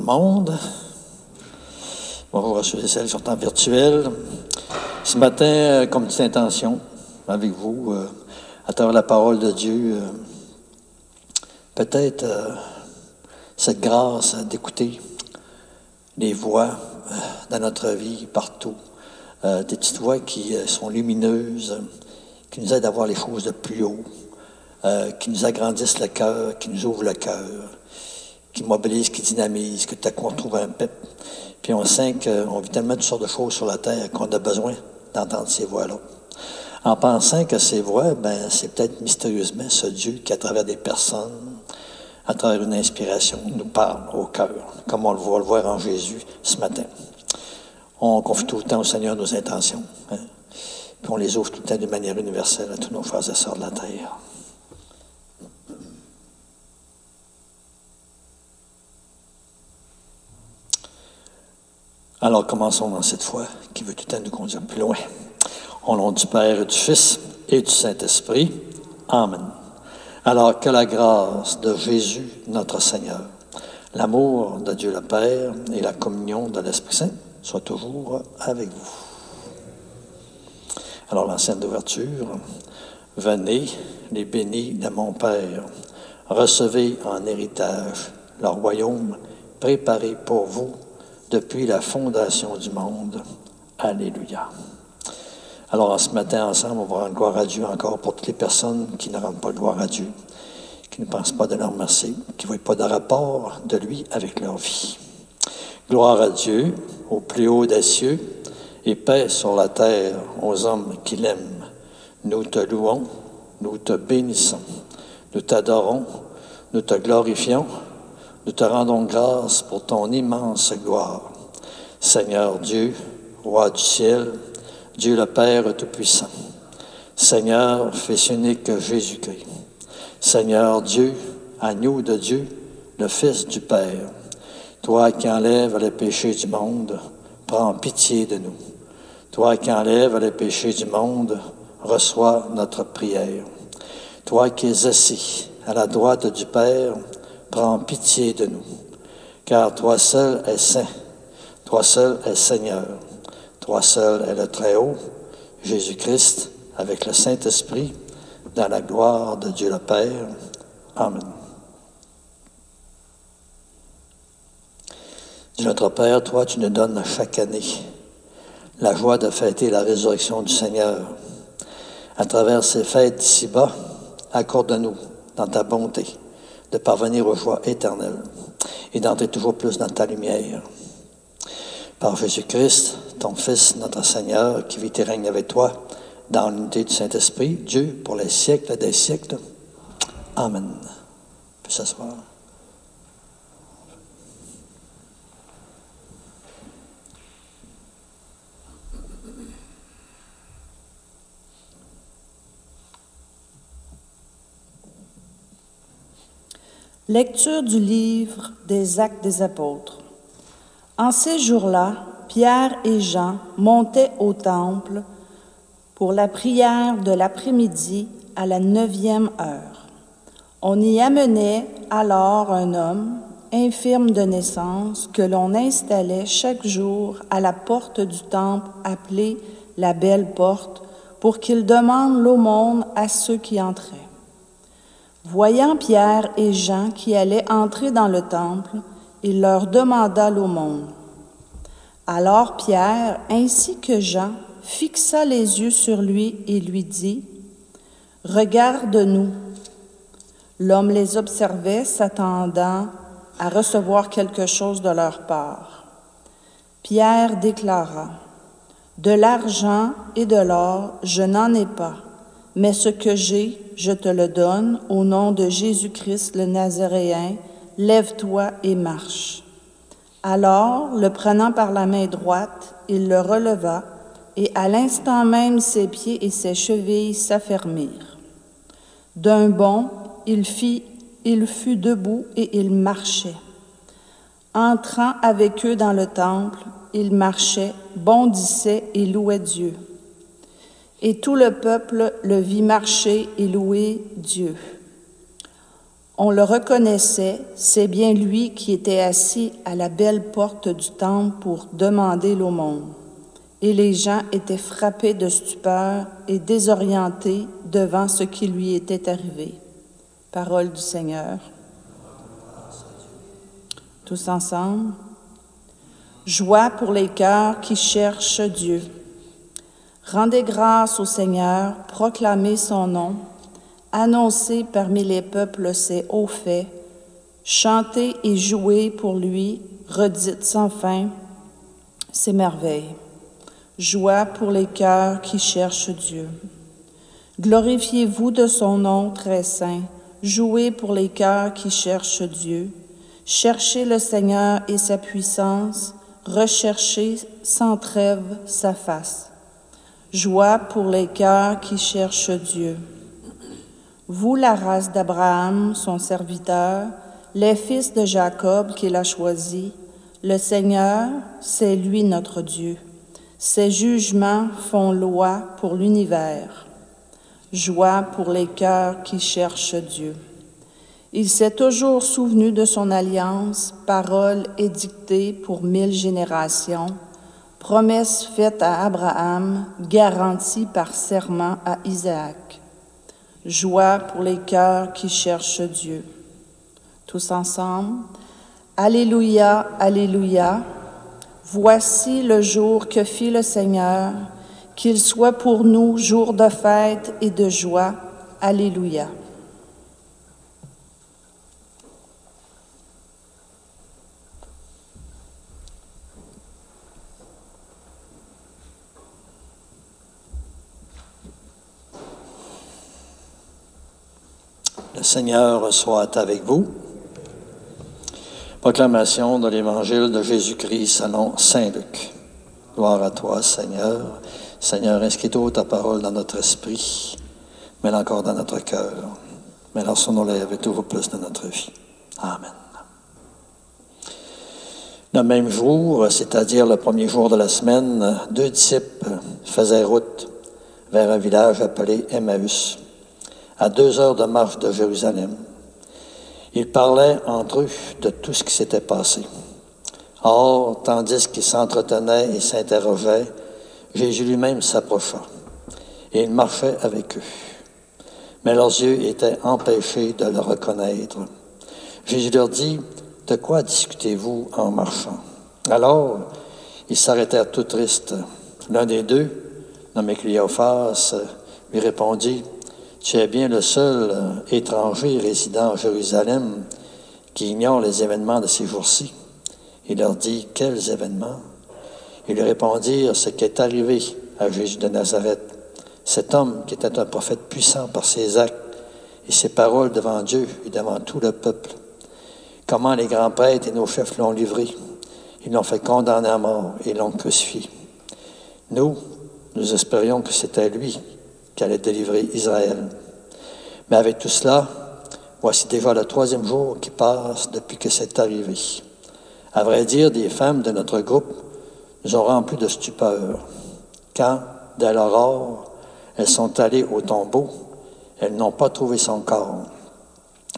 monde. Bonjour à ceux et celles qui sont en virtuel. Ce matin, comme petite intention, avec vous, à travers la parole de Dieu, peut-être cette grâce d'écouter les voix dans notre vie, partout, des petites voix qui sont lumineuses, qui nous aident à voir les choses de plus haut, qui nous agrandissent le cœur, qui nous ouvrent le cœur, qui mobilisent, qui dynamisent, que tout à coup on trouve un pep. Puis on sent qu'on vit tellement de sortes de choses sur la terre qu'on a besoin d'entendre ces voix-là. En pensant que ces voix, c'est peut-être mystérieusement ce Dieu qui, à travers des personnes, à travers une inspiration, nous parle au cœur, comme on va le voir en Jésus ce matin. On confie tout le temps au Seigneur nos intentions, puis on les ouvre tout le temps de manière universelle à tous nos frères et sœurs de la terre. Alors commençons dans cette foi qui veut tout le temps nous conduire plus loin. Au nom du Père et du Fils et du Saint-Esprit. Amen. Alors que la grâce de Jésus, notre Seigneur, l'amour de Dieu le Père et la communion de l'Esprit Saint soient toujours avec vous. Alors la scène d'ouverture, venez les bénis de mon Père, recevez en héritage le royaume préparé pour vous depuis la fondation du monde. Alléluia. Alors, ce matin, ensemble, on va rendre gloire à Dieu encore pour toutes les personnes qui ne rendent pas gloire à Dieu, qui ne pensent pas de leur merci, qui ne voient pas de rapport de lui avec leur vie. Gloire à Dieu, au plus haut des cieux, et paix sur la terre aux hommes qui l'aiment. Nous te louons, nous te bénissons, nous t'adorons, nous te glorifions, nous te rendons grâce pour ton immense gloire. Seigneur Dieu, Roi du ciel, Dieu le Père Tout-Puissant, Seigneur, Fils unique Jésus-Christ, Seigneur Dieu, agneau de Dieu, le Fils du Père, toi qui enlèves les péchés du monde, prends pitié de nous. Toi qui enlèves les péchés du monde, reçois notre prière. Toi qui es assis à la droite du Père, prends pitié de nous. Car toi seul es saint, toi seul es Seigneur. Toi seul est le Très-Haut, Jésus-Christ, avec le Saint-Esprit, dans la gloire de Dieu le Père. Amen. Dieu notre Père, toi, tu nous donnes chaque année la joie de fêter la résurrection du Seigneur. À travers ces fêtes d'ici-bas, accorde-nous, dans ta bonté, de parvenir aux joies éternelles et d'entrer toujours plus dans ta lumière. Par Jésus-Christ, ton Fils, notre Seigneur, qui vit et règne avec toi dans l'unité du Saint-Esprit, Dieu, pour les siècles des siècles. Amen. Puis s'asseoir. Lecture du livre des Actes des Apôtres. En ces jours-là, Pierre et Jean montaient au temple pour la prière de l'après-midi à la 9e heure. On y amenait alors un homme, infirme de naissance, que l'on installait chaque jour à la porte du temple appelée la Belle Porte, pour qu'il demande l'aumône à ceux qui entraient. Voyant Pierre et Jean qui allaient entrer dans le temple, il leur demanda l'aumône. Alors Pierre, ainsi que Jean, fixa les yeux sur lui et lui dit, « Regarde-nous. » L'homme les observait, s'attendant à recevoir quelque chose de leur part. Pierre déclara, « De l'argent et de l'or, je n'en ai pas, mais ce que j'ai, je te le donne, au nom de Jésus-Christ le Nazaréen, lève-toi et marche. » Alors, le prenant par la main droite, il le releva, et à l'instant même ses pieds et ses chevilles s'affermirent. D'un bond, il fut debout et il marchait. Entrant avec eux dans le temple, il marchait, bondissait et louait Dieu. Et tout le peuple le vit marcher et louer Dieu. On le reconnaissait, c'est bien lui qui était assis à la belle porte du temple pour demander l'aumône. Et les gens étaient frappés de stupeur et désorientés devant ce qui lui était arrivé. Parole du Seigneur. Tous ensemble. Joie pour les cœurs qui cherchent Dieu. Rendez grâce au Seigneur, proclamez son nom, annoncez parmi les peuples ses hauts faits, chantez et jouez pour lui, redites sans fin ses merveilles. Joie pour les cœurs qui cherchent Dieu. Glorifiez-vous de son nom très saint, jouez pour les cœurs qui cherchent Dieu. Cherchez le Seigneur et sa puissance, recherchez sans trêve sa face. Joie pour les cœurs qui cherchent Dieu. Vous, la race d'Abraham, son serviteur, les fils de Jacob qu'il a choisis, le Seigneur, c'est lui notre Dieu. Ses jugements font loi pour l'univers. Joie pour les cœurs qui cherchent Dieu. Il s'est toujours souvenu de son alliance, parole édictée pour 1000 générations, promesse faite à Abraham, garantie par serment à Isaac. Joie pour les cœurs qui cherchent Dieu. Tous ensemble. Alléluia, Alléluia. Voici le jour que fit le Seigneur, qu'il soit pour nous jour de fête et de joie. Alléluia. Le Seigneur soit avec vous. Proclamation de l'Évangile de Jésus-Christ selon saint Luc. Gloire à toi, Seigneur. Seigneur, inscris-toi ta parole dans notre esprit, mets-la encore dans notre cœur. Mais lorsqu'on lève et t'ouvre plus dans notre vie. Amen. Le même jour, c'est-à-dire le premier jour de la semaine, 2 disciples faisaient route vers un village appelé Emmaüs, à 2 heures de marche de Jérusalem. Ils parlaient entre eux de tout ce qui s'était passé. Or, tandis qu'ils s'entretenaient et s'interrogeaient, Jésus lui-même s'approcha, et il marchait avec eux. Mais leurs yeux étaient empêchés de le reconnaître. Jésus leur dit, « De quoi discutez-vous en marchant? » Alors, ils s'arrêtèrent tout tristes. L'un des deux, nommé Cléophas, lui répondit, « Tu es bien le seul étranger résidant à Jérusalem qui ignore les événements de ces jours-ci. » Il leur dit, « Quels événements? » Ils lui répondirent, « Ce qui est arrivé à Jésus de Nazareth, cet homme qui était un prophète puissant par ses actes et ses paroles devant Dieu et devant tout le peuple. Comment les grands prêtres et nos chefs l'ont livré. Ils l'ont fait condamner à mort et l'ont crucifié. Nous espérions que c'était lui qui allait délivrer Israël. Mais avec tout cela, voici déjà le 3e jour qui passe depuis que c'est arrivé. À vrai dire, des femmes de notre groupe nous ont remplis de stupeur. Quand, dès l'aurore, elles sont allées au tombeau, elles n'ont pas trouvé son corps.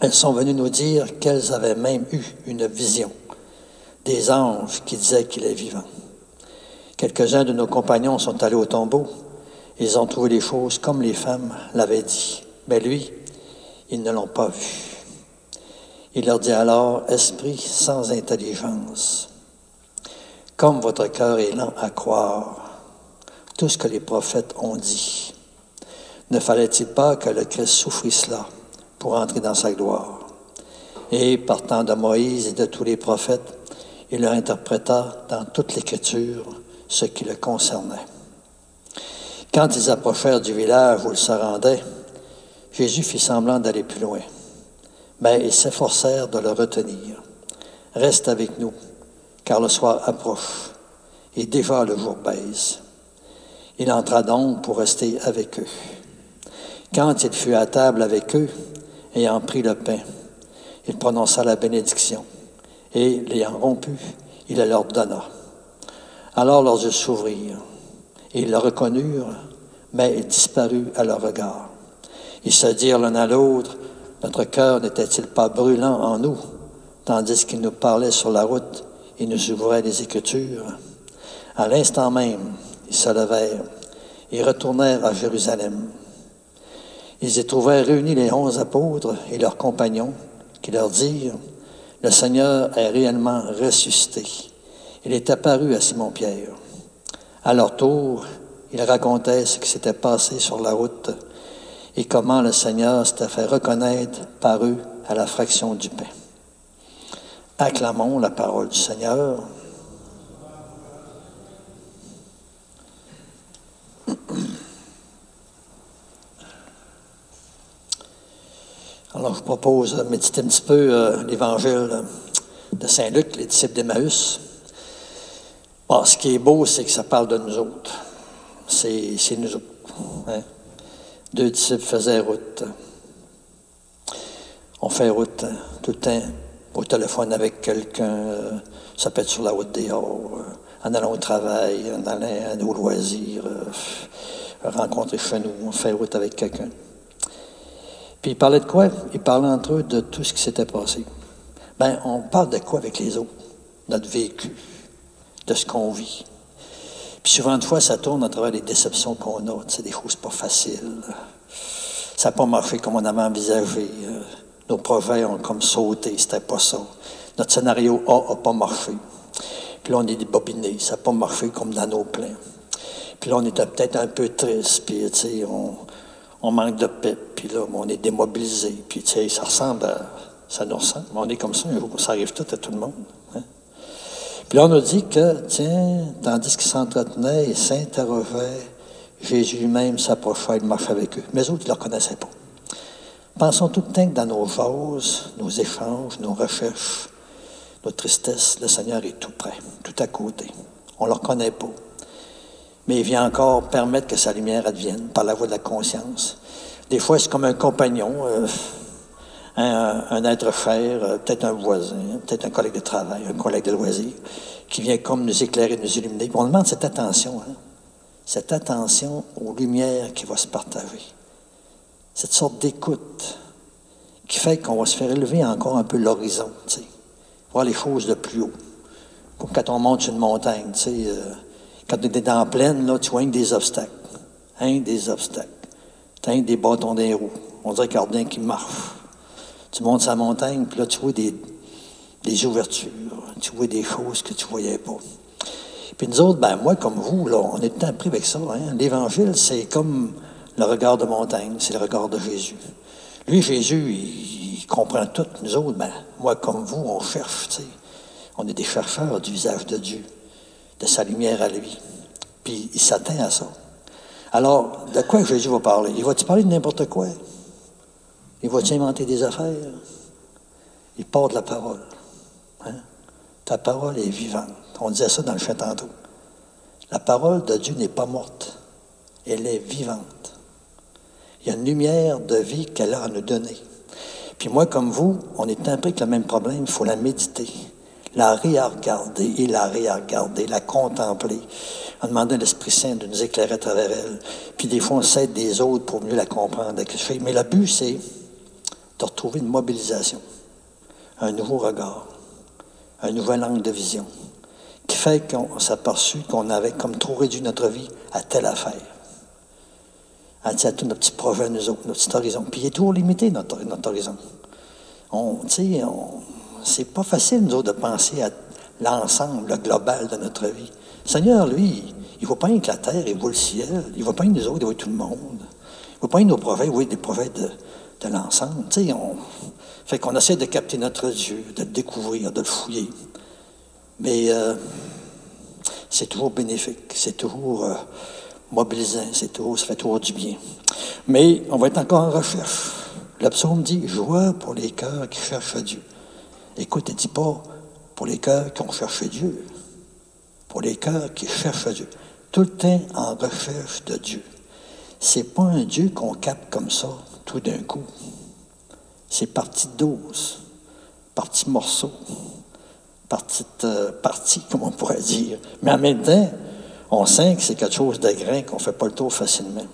Elles sont venues nous dire qu'elles avaient même eu une vision, des anges qui disaient qu'il est vivant. Quelques-uns de nos compagnons sont allés au tombeau. Ils ont trouvé les choses comme les femmes l'avaient dit. Mais lui, ils ne l'ont pas vu. Il leur dit alors, « Esprit sans intelligence, comme votre cœur est lent à croire tout ce que les prophètes ont dit, ne fallait-il pas que le Christ souffrit cela pour entrer dans sa gloire? » Et partant de Moïse et de tous les prophètes, il leur interpréta dans toute l'Écriture ce qui le concernait. Quand ils approchèrent du village où ils se rendaient, Jésus fit semblant d'aller plus loin. Mais ils s'efforcèrent de le retenir. « Reste avec nous, car le soir approche, et déjà le jour baise. » Il entra donc pour rester avec eux. Quand il fut à table avec eux, ayant pris le pain, il prononça la bénédiction, et l'ayant rompu, il la leur donna. Alors leurs yeux s'ouvrirent, et ils le reconnurent, mais il disparut à leur regard. Ils se dirent l'un à l'autre, « Notre cœur n'était-il pas brûlant en nous, tandis qu'il nous parlait sur la route et nous ouvrait les Écritures? À l'instant même, ils se levèrent et retournèrent à Jérusalem. Ils y trouvèrent réunis les 11 apôtres et leurs compagnons, qui leur dirent: « Le Seigneur est réellement ressuscité. Il est apparu à Simon-Pierre. » À leur tour, ils racontaient ce qui s'était passé sur la route et comment le Seigneur s'était fait reconnaître par eux à la fraction du pain. Acclamons la parole du Seigneur. Alors, je vous propose de méditer un petit peu l'Évangile de Saint-Luc, les disciples d'Emmaüs. Bon, ce qui est beau, c'est que ça parle de nous autres. C'est nous autres. Hein? 2 disciples faisaient route. On fait route tout le temps au téléphone avec quelqu'un. Ça peut être sur la route dehors, en allant au travail, en allant à nos loisirs, rencontrer chez nous. On fait route avec quelqu'un. Puis ils parlaient de quoi? Ils parlaient entre eux de tout ce qui s'était passé. Bien, on parle de quoi avec les autres? Notre vécu, de ce qu'on vit. Puis souvent de fois, ça tourne à travers les déceptions qu'on a. C'est des choses pas faciles. Ça n'a pas marché comme on avait envisagé. Nos projets ont comme sauté, c'était pas ça. Notre scénario A n'a pas marché. Puis là, on est débobiné. Ça n'a pas marché comme dans nos plans. Puis là, on était peut-être un peu triste. Puis, tu sais, on manque de paix, puis là, on est démobilisé. Puis, tu sais, ça ressemble à... Ça nous ressemble. On est comme ça, un jour, ça arrive tout à tout le monde. Hein? Puis là, on a dit que, tiens, tandis qu'ils s'entretenaient et s'interrogeaient, Jésus lui-même s'approcha et marchait avec eux. Mais eux autres, ils ne le reconnaissaient pas. Pensons tout le temps que dans nos jases, nos échanges, nos recherches, nos tristesses, le Seigneur est tout près, tout à côté. On ne le reconnaît pas. Mais il vient encore permettre que sa lumière advienne par la voie de la conscience. Des fois, c'est comme un compagnon, un être cher, peut-être un voisin, peut-être un collègue de travail, un collègue de loisir, qui vient comme nous éclairer, nous illuminer. Puis on demande cette attention, cette attention aux lumières qui va se partager. Cette sorte d'écoute qui fait qu'on va se faire élever encore un peu l'horizon, tu sais, voir les choses de plus haut. Comme quand on monte sur une montagne, tu sais, quand on est dans la plaine, là, tu vois des obstacles. Des obstacles. Tu as des bâtons des roues. On dirait qu'il y a rien qui marche. Tu montes sur la montagne, puis là, tu vois des ouvertures. Tu vois des choses que tu ne voyais pas. Puis nous autres, ben moi, comme vous, là, on est tout le temps pris avec ça. Hein? L'Évangile, c'est comme le regard de montagne. C'est le regard de Jésus. Lui, Jésus, il comprend tout. Nous autres, ben moi, comme vous, on cherche, tu sais. On est des chercheurs du visage de Dieu, de sa lumière à lui. Puis il s'attend à ça. Alors, de quoi Jésus va parler? Il va-tu parler de n'importe quoi? Il va-tu inventer des affaires? Il parle de la parole. Hein? Ta parole est vivante. On disait ça dans le chant tantôt. La parole de Dieu n'est pas morte. Elle est vivante. Il y a une lumière de vie qu'elle a à nous donner. Puis moi, comme vous, on est un peu avec le même problème. Il faut la méditer, la regarder et la regarder, la contempler, en demandant à l'Esprit Saint de nous éclairer à travers elle. Puis des fois, on s'aide des autres pour mieux la comprendre. Mais le but, c'est de retrouver une mobilisation, un nouveau regard, un nouvel angle de vision, qui fait qu'on s'est aperçu qu'on avait comme trop réduit notre vie à telle affaire. À tous nos petits projets, nous autres, notre petit horizon. Puis il est toujours limité, notre horizon. C'est pas facile, nous autres, de penser à l'ensemble, le global de notre vie. Le Seigneur, lui, il ne voit pas rien que la terre, il voit le ciel. Il ne voit pas rien nous autres, il voit tout le monde. Il ne voit pas rien nos projets, il voit des projets de l'ensemble. Fait qu'on essaie de capter notre Dieu, de le découvrir, de le fouiller. Mais c'est toujours bénéfique, c'est toujours mobilisant, ça fait toujours du bien. Mais on va être encore en recherche. Le psaume dit « Joie pour les cœurs qui cherchent Dieu ». Écoute, il ne dit pas pour les cœurs qui ont cherché Dieu, pour les cœurs qui cherchent Dieu. Tout le temps en recherche de Dieu. Ce n'est pas un Dieu qu'on capte comme ça, tout d'un coup. C'est partie de dose, partie morceau, partie, comme on pourrait dire. Mais en même temps, on sent que c'est quelque chose de grain qu'on ne fait pas le tour facilement.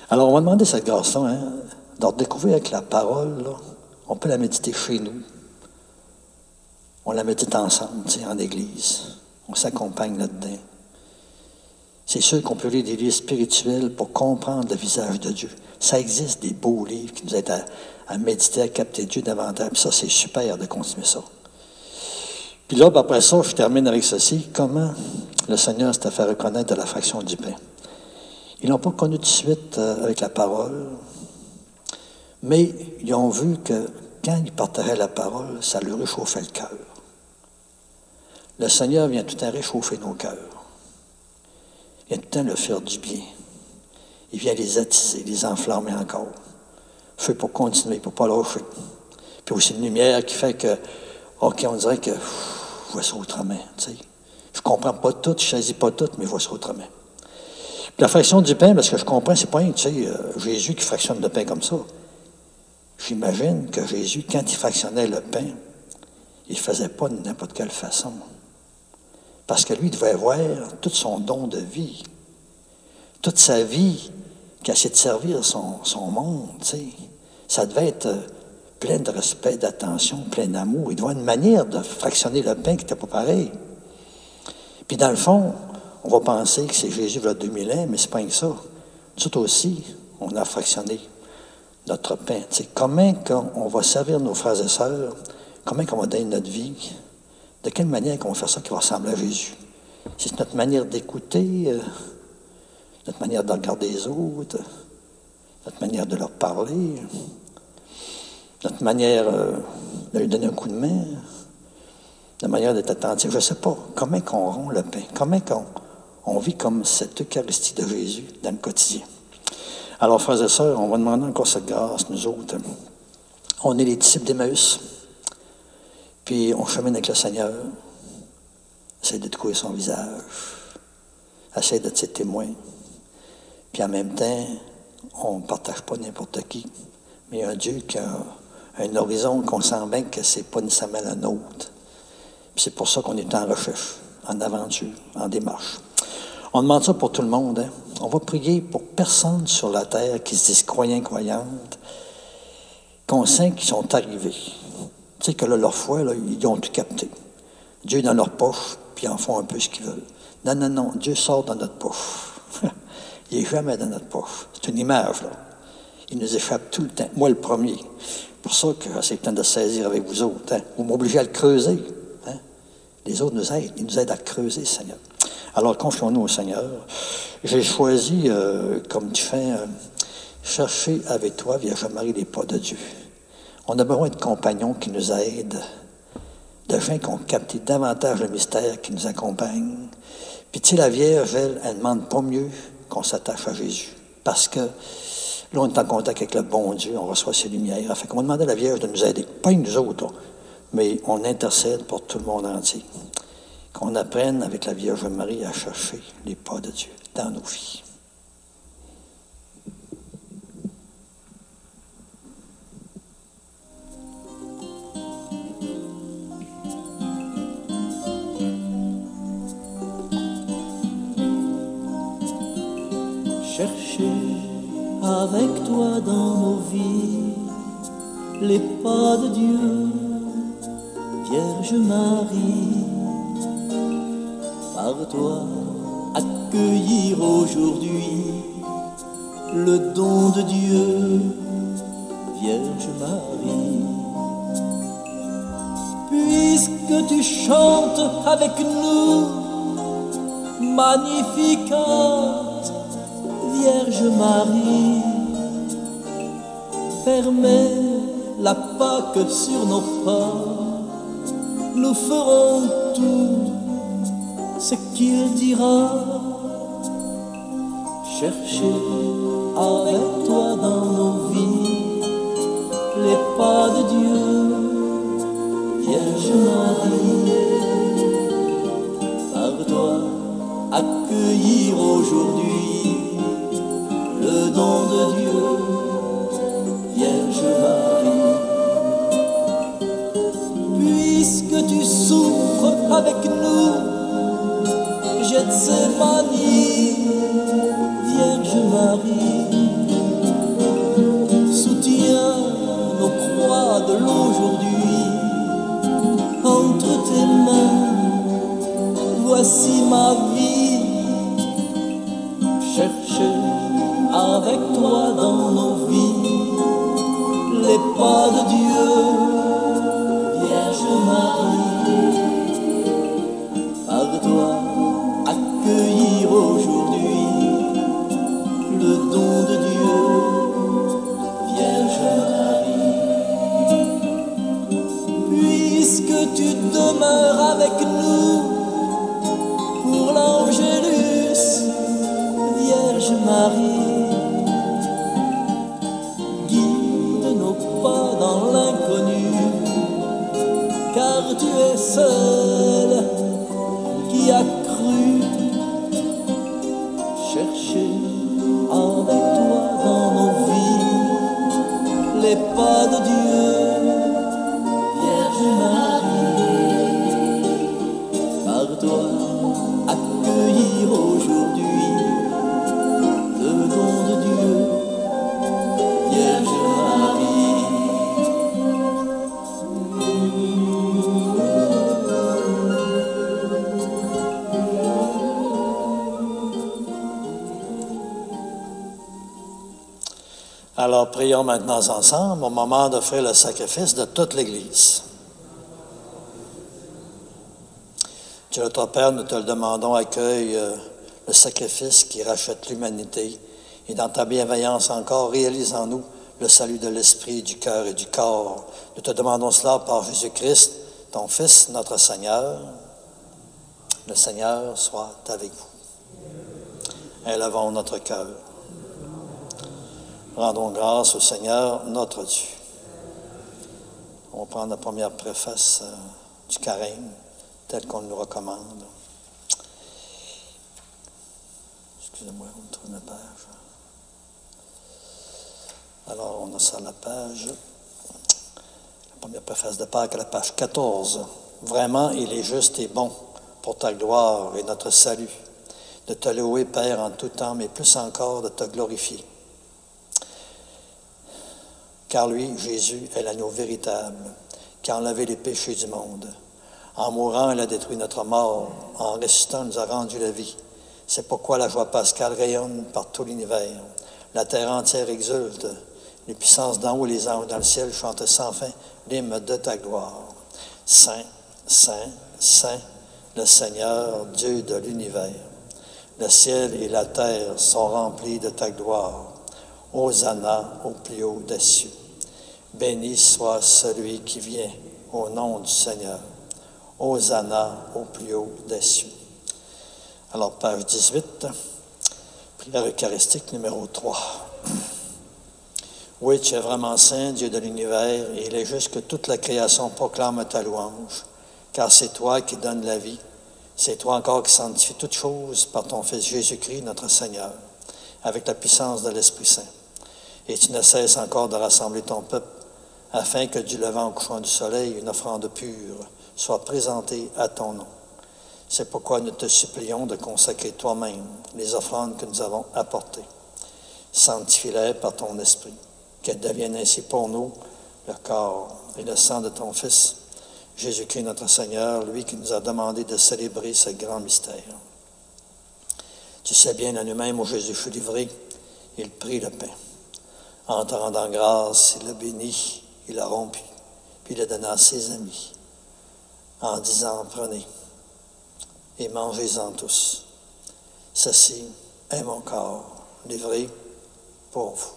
Alors, on va demander cette grâce-là, Donc, découvrir avec la parole, là, on peut la méditer chez nous. On la médite ensemble, tu sais, en Église. On s'accompagne là-dedans. C'est sûr qu'on peut lire des livres spirituels pour comprendre le visage de Dieu. Ça existe des beaux livres qui nous aident à méditer, à capter Dieu davantage. Puis ça, c'est super de continuer ça. Puis là, après ça, je termine avec ceci. Comment le Seigneur s'est fait reconnaître de la fraction du pain? Ils n'ont pas connu tout de suite avec la parole, mais ils ont vu que quand ils partageaient la parole, ça leur réchauffait le cœur. Le Seigneur vient tout le temps réchauffer nos cœurs. Il vient tout le temps leur faire du bien. Il vient les attiser, les enflammer encore. Feu pour continuer, pour ne pas lâcher. Puis aussi une lumière qui fait que, OK, on dirait que je vois ça autrement. Tu sais. Je ne comprends pas tout, je ne saisis pas tout, mais je vois ça autrement. Puis la fraction du pain, parce que je comprends, c'est pas un, tu sais, Jésus qui fractionne le pain comme ça. J'imagine que Jésus, quand il fractionnait le pain, il ne le faisait pas de n'importe quelle façon. Parce que lui, il devait voir tout son don de vie, toute sa vie, qui a essayé de servir son monde, tu sais. Ça devait être plein de respect, d'attention, plein d'amour. Il devait avoir une manière de fractionner le pain qui n'était pas pareil. Puis dans le fond, on va penser que c'est Jésus il y a 2000 ans, mais c'est pas que ça. Tout aussi, on a fractionné notre pain. Tu sais, comment on va servir nos frères et sœurs, comment on va donner notre vie, de quelle manière on va faire ça qui va ressembler à Jésus. C'est notre manière d'écouter, notre manière de regarder les autres, notre manière de leur parler, notre manière de leur donner un coup de main, notre manière d'être attentif. Je ne sais pas comment on rompt le pain, comment on vit comme cette Eucharistie de Jésus dans le quotidien. Alors, frères et sœurs, on va demander encore cette grâce, nous autres. On est les disciples d'Emmaüs, puis on chemine avec le Seigneur, essaie de découvrir son visage, essaie d'être ses témoins. Puis en même temps, on ne partage pas n'importe qui, mais un Dieu qui a un horizon qu'on sent bien que ce n'est pas nécessairement la nôtre. Puis c'est pour ça qu'on est en recherche, en aventure, en démarche. On demande ça pour tout le monde. Hein? On va prier pour personne sur la terre qui se disent croyants, croyantes, qu'on sent qu'ils sont arrivés. Tu sais que là, leur foi, là, ils ont tout capté. Dieu est dans leur poche, puis ils en font un peu ce qu'ils veulent. Non, non, non, Dieu sort dans notre poche. Il n'est jamais dans notre poche. C'est une image, là. Il nous échappe tout le temps. Moi, le premier. C'est pour ça que c'est le temps de saisir avec vous autres. Hein? Vous m'obligez à le creuser. Hein? Les autres nous aident. Ils nous aident à creuser, Seigneur. Alors, confions-nous au Seigneur. J'ai choisi, comme tu fais, chercher avec toi, Vierge Marie, les pas de Dieu. On a besoin de compagnons qui nous aident, de gens qui ont capté davantage le mystère, qui nous accompagnent. Puis, tu sais, la Vierge, elle ne demande pas mieux qu'on s'attache à Jésus. Parce que là, on est en contact avec le bon Dieu, on reçoit ses lumières. Fait qu'on va demander à la Vierge de nous aider. Pas nous autres, là, mais on intercède pour tout le monde entier. Qu'on apprenne avec la Vierge Marie à chercher les pas de Dieu dans nos vies. Chercher avec toi dans nos vies les pas de Dieu, Vierge Marie. Par toi, accueillir aujourd'hui le don de Dieu, Vierge Marie. Puisque tu chantes avec nous, Magnificat, Vierge Marie, permets la Pâque sur nos pas, nous ferons tout ce qu'il dira. Chercher avec toi dans nos vies les pas de Dieu, Vierge Marie. Par toi, accueillir aujourd'hui le don de Dieu, Vierge Marie. Puisque tu souffres avec nous, Gethsémani, Vierge Marie, soutiens voici ma vie. Chercher avec toi dans nos vies les pas de Dieu, Vierge Marie. Par toi, accueillir aujourd'hui le don de Dieu, Vierge Marie. Puisque tu demeures avec nous pour l'Angélus, Vierge Marie, guide nos pas dans l'inconnu, car tu es seule qui a cru. Chercher avec toi dans nos vies les pas de Dieu, Vierge Marie. Par toi, accueillir aujourd'hui le don de Dieu, Vierge Marie. Alors, prions maintenant ensemble au moment d'offrir le sacrifice de toute l'Église. Dieu notre Père, nous te le demandons, accueille le sacrifice qui rachète l'humanité et dans ta bienveillance encore, réalise en nous le salut de l'esprit, du cœur et du corps. Nous te demandons cela par Jésus-Christ, ton Fils, notre Seigneur. Le Seigneur soit avec vous. Élevons notre cœur. Rendons grâce au Seigneur, notre Dieu. On va prendre la première préface du carême, telle qu'on nous recommande. Excusez-moi, on trouve la page. Alors, on a ça à la page. La première préface de Pâques à la page 14. Vraiment, il est juste et bon pour ta gloire et notre salut, de te louer, Père, en tout temps, mais plus encore de te glorifier. Car lui, Jésus, est l'agneau véritable, qui a enlevé les péchés du monde. En mourant, il a détruit notre mort. En ressuscitant, il nous a rendu la vie. C'est pourquoi la joie pascale rayonne par tout l'univers. La terre entière exulte. Les puissances d'en haut et les anges dans le ciel chantent sans fin l'hymne de ta gloire. Saint, Saint, Saint, le Seigneur, Dieu de l'univers. Le ciel et la terre sont remplis de ta gloire. Hosanna au plus haut des cieux. Béni soit celui qui vient au nom du Seigneur. Hosanna au plus haut des cieux. Alors, page 18, prière eucharistique numéro 3. Oui, tu es vraiment saint, Dieu de l'univers, et il est juste que toute la création proclame ta louange, car c'est toi qui donnes la vie. C'est toi encore qui sanctifie toutes choses par ton Fils Jésus-Christ, notre Seigneur, avec la puissance de l'Esprit Saint. Et tu ne cesses encore de rassembler ton peuple, afin que du levant au couchant du soleil, une offrande pure soit présentée à ton nom. C'est pourquoi nous te supplions de consacrer toi-même les offrandes que nous avons apportées. Sanctifie-les par ton esprit, qu'elles deviennent ainsi pour nous le corps et le sang de ton Fils, Jésus-Christ notre Seigneur, lui qui nous a demandé de célébrer ce grand mystère. Tu sais bien, la nuit même où Jésus fut livré, il prit le pain. En te rendant grâce, il l'a béni, il l'a rompu, puis il l'a donné à ses amis, en disant, prenez et mangez-en tous. Ceci est mon corps, livré pour vous.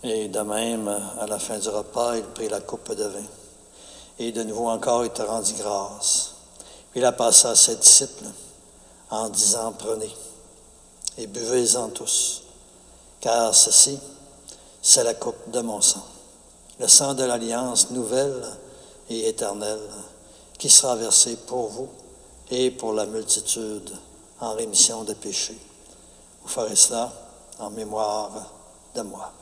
Et de même, à la fin du repas, il prit la coupe de vin. Et de nouveau encore, il te rendit grâce. Puis il la passa à ses disciples en disant, prenez et buvez-en tous, car ceci, c'est la coupe de mon sang, le sang de l'alliance nouvelle et éternelle, qui sera versé pour vous et pour la multitude en rémission de péchés. Vous ferez cela en mémoire de moi.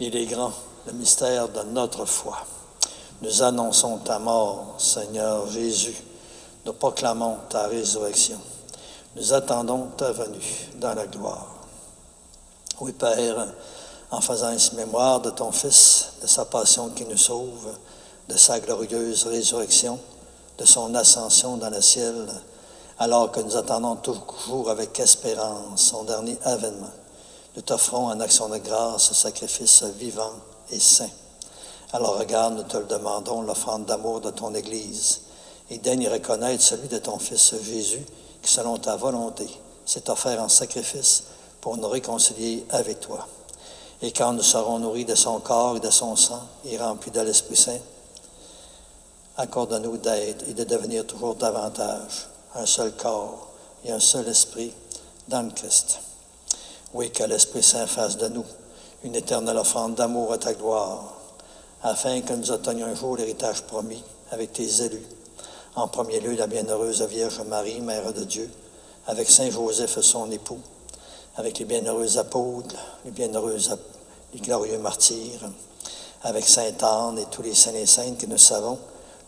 Il est grand, le mystère de notre foi. Nous annonçons ta mort, Seigneur Jésus. Nous proclamons ta résurrection. Nous attendons ta venue dans la gloire. Oui, Père, en faisant ainsi mémoire de ton Fils, de sa passion qui nous sauve, de sa glorieuse résurrection, de son ascension dans le ciel, alors que nous attendons toujours avec espérance son dernier avènement, nous t'offrons en action de grâce ce sacrifice vivant et saint. Alors regarde, nous te le demandons, l'offrande d'amour de ton Église, et daigne reconnaître celui de ton Fils Jésus, qui selon ta volonté s'est offert en sacrifice pour nous réconcilier avec toi. Et quand nous serons nourris de son corps et de son sang et remplis de l'Esprit Saint, accorde-nous d'être et de devenir toujours davantage un seul corps et un seul esprit dans le Christ. Oui, que l'Esprit Saint fasse de nous une éternelle offrande d'amour à ta gloire, afin que nous obtenions un jour l'héritage promis avec tes élus. En premier lieu, la bienheureuse Vierge Marie, Mère de Dieu, avec Saint Joseph, son époux, avec les bienheureux apôtres, les glorieux martyrs, avec Sainte Anne et tous les saints et saintes que nous savons,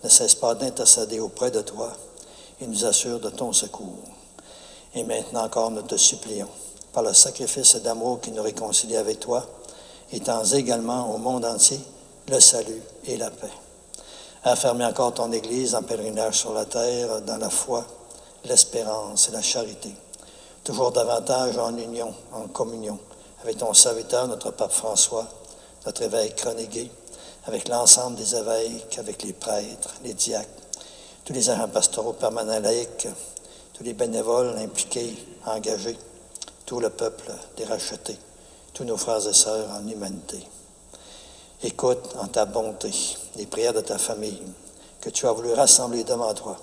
ne cesse pas d'intercéder auprès de toi et nous assure de ton secours. Et maintenant encore, nous te supplions, par le sacrifice d'amour qui nous réconcilie avec toi, étends également au monde entier le salut et la paix. Affermis encore ton Église en pèlerinage sur la terre, dans la foi, l'espérance et la charité, toujours davantage en union, en communion, avec ton serviteur, notre pape François, notre évêque Renégué, avec l'ensemble des évêques, avec les prêtres, les diacres, tous les agents pastoraux permanents laïcs, tous les bénévoles impliqués, engagés, tout le peuple des rachetés, tous nos frères et sœurs en humanité. Écoute en ta bonté les prières de ta famille que tu as voulu rassembler devant toi.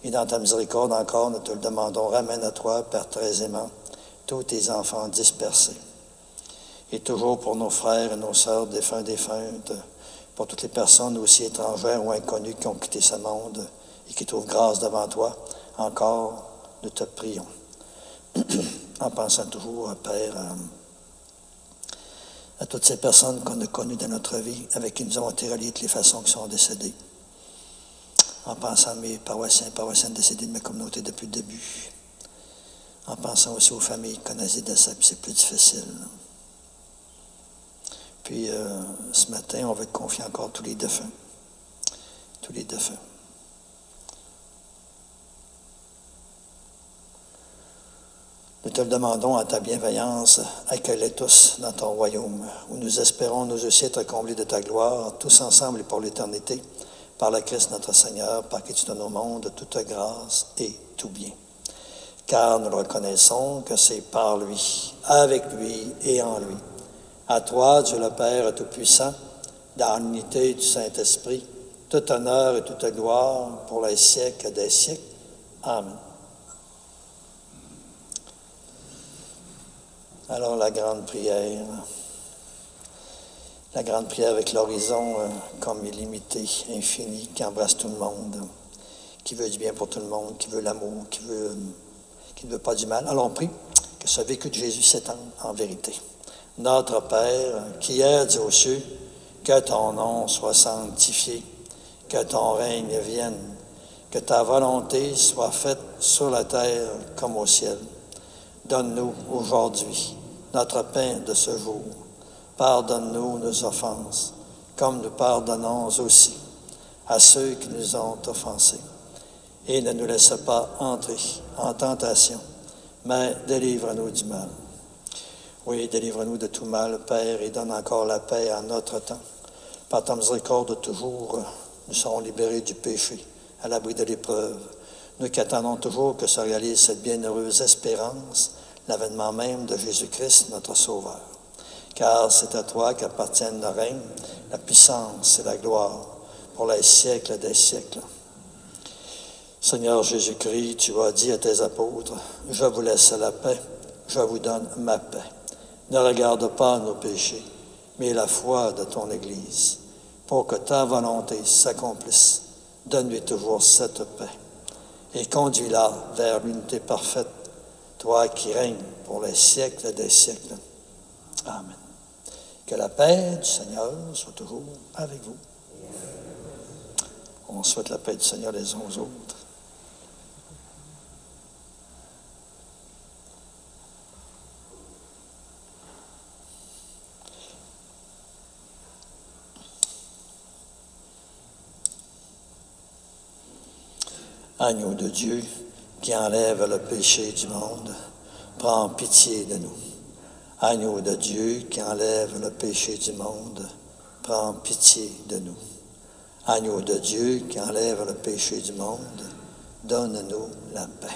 Et dans ta miséricorde encore, nous te le demandons, ramène à toi, Père très aimant, tous tes enfants dispersés. Et toujours pour nos frères et nos sœurs défunts, défuntes, pour toutes les personnes aussi étrangères ou inconnues qui ont quitté ce monde et qui trouvent grâce devant toi, encore, nous te prions. En pensant toujours, Père, à toutes ces personnes qu'on a connues dans notre vie, avec qui nous avons été reliés de toutes les façons qui sont décédées. En pensant à mes paroissiens décédés de ma communauté depuis le début. En pensant aussi aux familles qui connaissent des décès, puis c'est plus difficile. Puis, ce matin, on va te confier encore tous les défunts. Tous les défunts. Nous te le demandons à ta bienveillance, accueille-les tous dans ton royaume, où nous espérons nous aussi être comblés de ta gloire, tous ensemble et pour l'éternité, par le Christ notre Seigneur, par qui tu donnes au monde toute grâce et tout bien. Car nous le reconnaissons que c'est par lui, avec lui et en lui. À toi, Dieu le Père Tout-Puissant, dans l'unité du Saint-Esprit, tout honneur et toute gloire pour les siècles des siècles. Amen. Alors, la grande prière avec l'horizon comme illimité, infini, qui embrasse tout le monde, qui veut du bien pour tout le monde, qui veut l'amour, qui ne veut pas du mal. Alors, on prie que ce vécu de Jésus s'étende en vérité. Notre Père, qui es aux cieux, que ton nom soit sanctifié, que ton règne vienne, que ta volonté soit faite sur la terre comme au ciel. Donne-nous aujourd'hui notre pain de ce jour. Pardonne-nous nos offenses, comme nous pardonnons aussi à ceux qui nous ont offensés. Et ne nous laisse pas entrer en tentation, mais délivre-nous du mal. Oui, délivre-nous de tout mal, Père, et donne encore la paix à notre temps. Par ta miséricorde toujours, nous serons libérés du péché, à l'abri de l'épreuve. Nous qui attendons toujours que se réalise cette bienheureuse espérance, l'avènement même de Jésus-Christ, notre Sauveur. Car c'est à toi qu'appartiennent le règne, la puissance et la gloire pour les siècles des siècles. Seigneur Jésus-Christ, tu as dit à tes apôtres, « Je vous laisse la paix, je vous donne ma paix. Ne regarde pas nos péchés, mais la foi de ton Église, pour que ta volonté s'accomplisse. Donne-lui toujours cette paix et conduis-la vers l'unité parfaite, toi qui règnes pour les siècles des siècles. Amen. Que la paix du Seigneur soit toujours avec vous. On souhaite la paix du Seigneur les uns aux autres. Agneau de Dieu qui enlève le péché du monde, prends pitié de nous. Agneau de Dieu qui enlève le péché du monde, prends pitié de nous. Agneau de Dieu qui enlève le péché du monde, donne-nous la paix.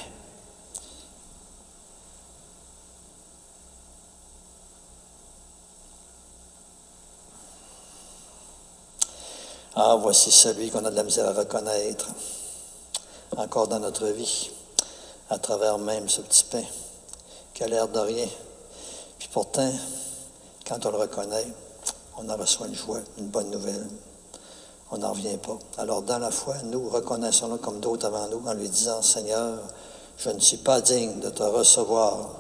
Ah, voici celui qu'on a de la misère à reconnaître encore dans notre vie, à travers même ce petit pain, qui a l'air de rien. Puis pourtant, quand on le reconnaît, on en reçoit une joie, une bonne nouvelle. On n'en revient pas. Alors, dans la foi, nous reconnaissons-le comme d'autres avant nous, en lui disant, « Seigneur, je ne suis pas digne de te recevoir,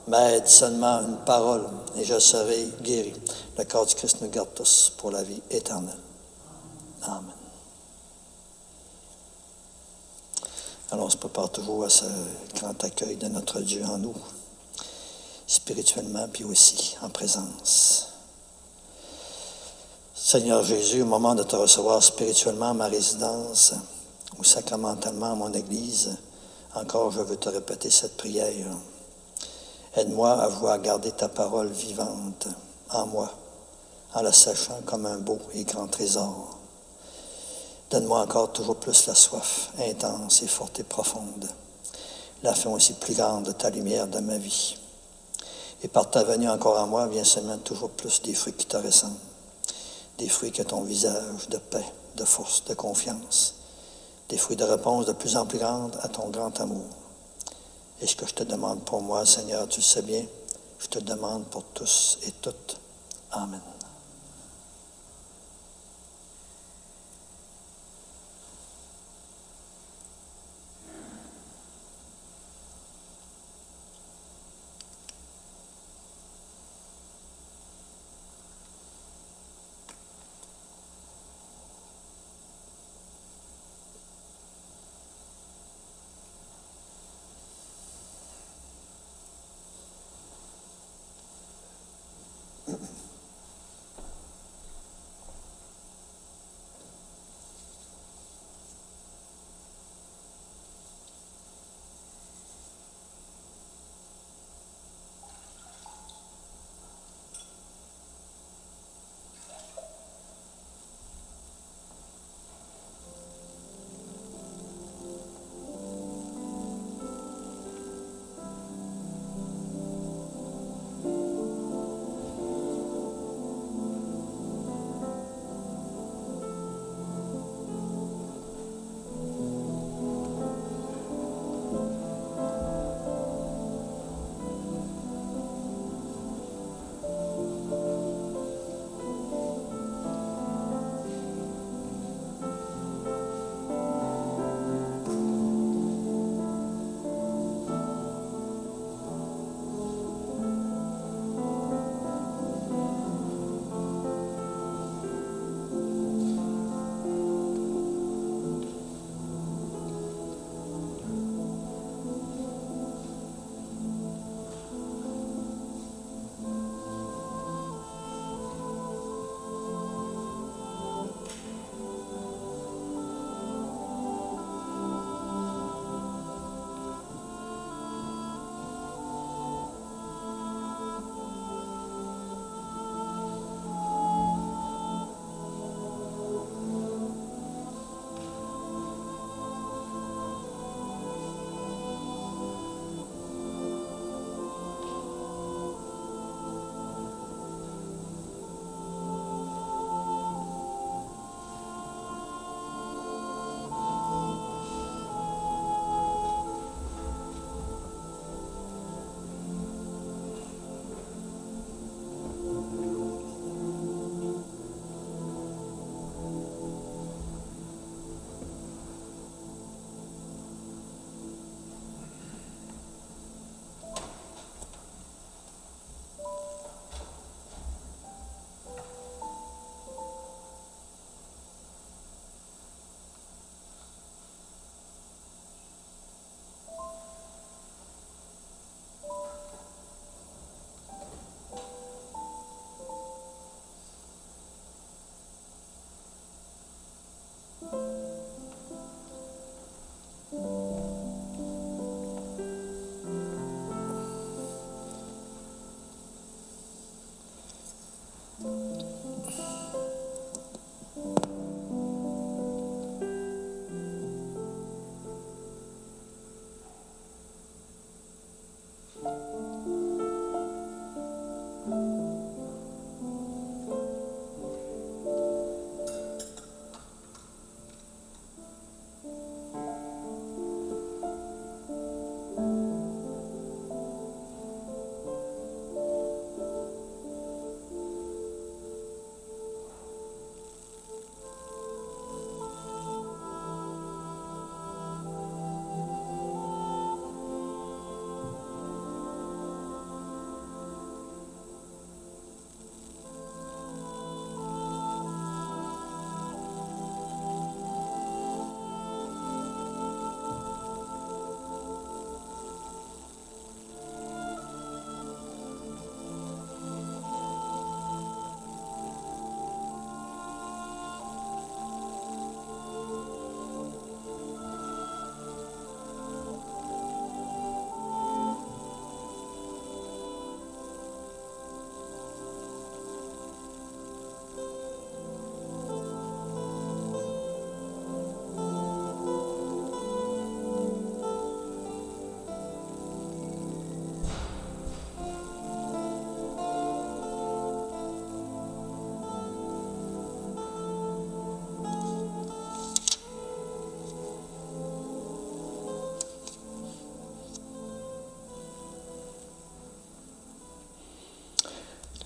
mais aide seulement une parole, et je serai guéri. » Le corps du Christ nous garde tous pour la vie éternelle. Amen. Alors, on se prépare toujours à ce grand accueil de notre Dieu en nous, spirituellement, puis aussi en présence. Seigneur Jésus, au moment de te recevoir spirituellement à ma résidence ou sacramentalement à mon Église, encore je veux te répéter cette prière. Aide-moi à vouloir garder ta parole vivante en moi, en la sachant comme un beau et grand trésor. Donne-moi encore toujours plus la soif, intense et forte et profonde, la faim aussi plus grande de ta lumière dans ma vie. Et par ta venue encore en moi, viens seulement toujours plus des fruits qui te ressemblent, des fruits que ton visage de paix, de force, de confiance, des fruits de réponse de plus en plus grande à ton grand amour. Et ce que je te demande pour moi, Seigneur, tu le sais bien, je te demande pour tous et toutes. Amen.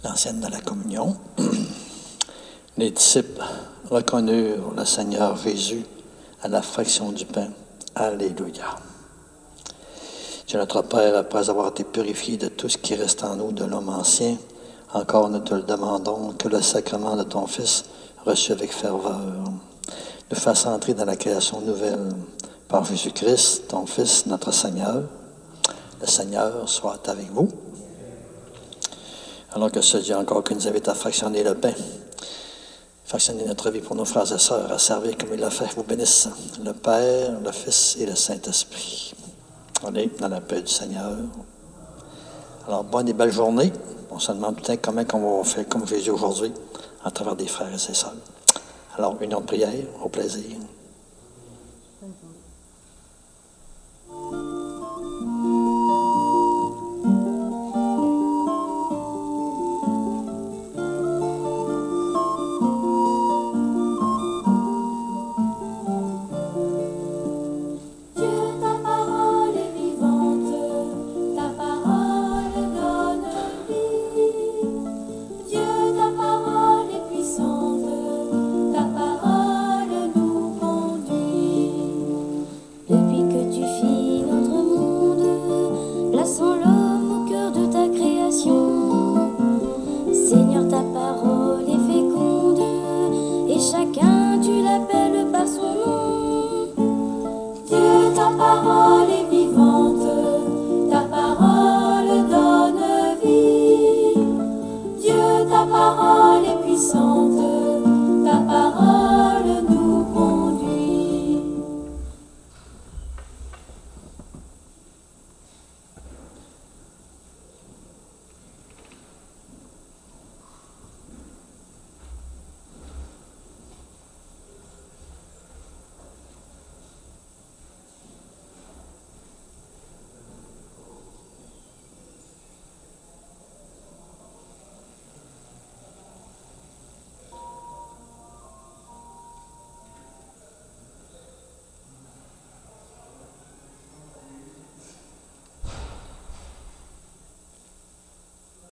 L'ancienne de la communion. Les disciples reconnurent le Seigneur Jésus à la fraction du pain. Alléluia. Dieu notre Père, après avoir été purifié de tout ce qui reste en nous de l'homme ancien, encore nous te le demandons, que le sacrement de ton Fils, reçu avec ferveur, nous fasse entrer dans la création nouvelle par Jésus-Christ, ton Fils, notre Seigneur. Le Seigneur soit avec vous. Alors que ce Dieu encore qui nous invite à fractionner le pain, fractionner notre vie pour nos frères et sœurs, à servir comme il l'a fait, vous bénisse le Père, le Fils et le Saint-Esprit. Allez, dans la paix du Seigneur. Alors, bonne et belle journée. On se demande tout le temps comment on va faire comme Jésus aujourd'hui, à travers des frères et ses sœurs. Alors, une autre prière, au plaisir.